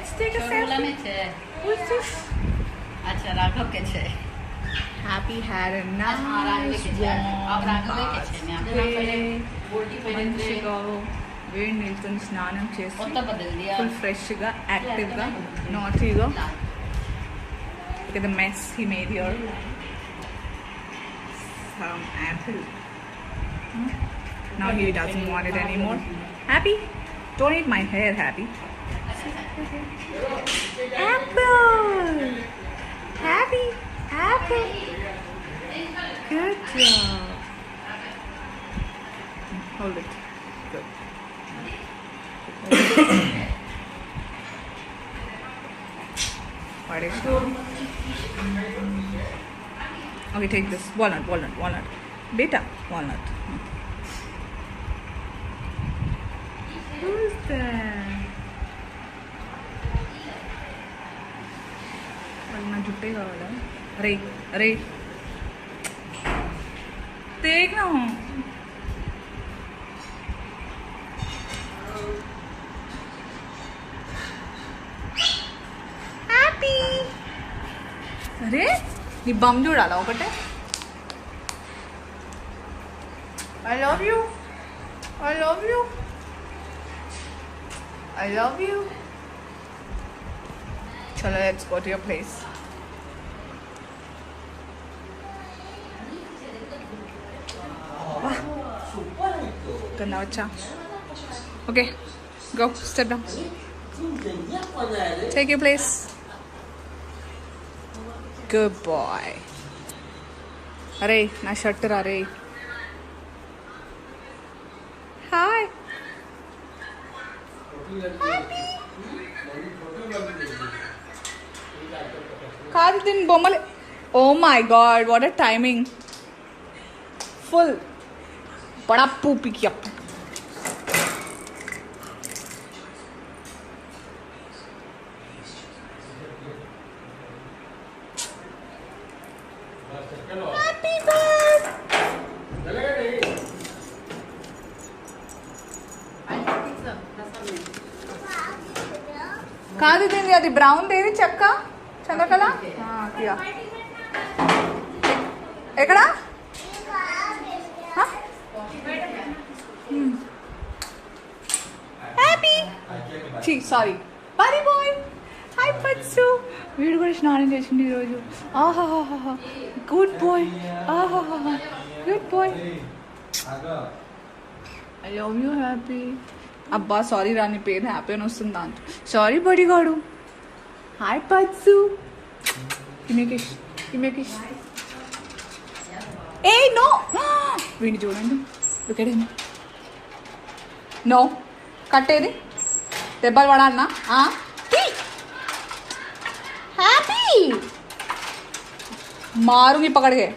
Let's take a selfie. Who's this? अच्छा राघव के छे Happy had a nice अब राघव के छे मैं आपको पहले बोल्टी पहले మంచిగా వేడి నీళ్ళతో స్నానం చేసి కొత్త బదల్ దియా ఫుల్ ఫ్రెష్గా యాక్టివ్గా నాటీగా look at the mess he made here. Some apple. Now he doesn't want it anymore. Happy? Don't eat my hair, Happy. Apple! Happy! Apple! Good job. Hold it. Good. What is it? Okay, take this. Walnut. Beta, walnut. Who's that? నా జుట్టే కావాలా అరే తేగనా happy అరే నీ bum చూడాలా ఒకటే I love you. Chalo, let's go to your place. Ganda bacha. Okay, go, step down. Take your place. Good boy. Arey, na shirt ra re. Hi. Happy. కాదు దీని బొమ్మలు oh my god what a timing full బడా పూపికి up happy birth కాదు దీని అది brown దేది చెక్క చంద్రకళ ఎక్కడ హ్యాపీ సారీ పరి బాయ్ హాయ్ పచ్చు వీడు కూడా స్నానం చేసింది ఈరోజు ఆహాహా గుడ్ బాయ్ ఆహాహా good boy I love you happy అబ్బా సారీ రాని పేరు హ్యాపీ అని వస్తుంది దాంతో సారీ బడిగాడు హాయ్ పచ్చు కిమేకిష్ ఏ నో వీడిని చూడండి లుకెట్ నో కట్టేది దెబ్బలు పడాలన్నా హ్యాపీ మారుంగి పకడగే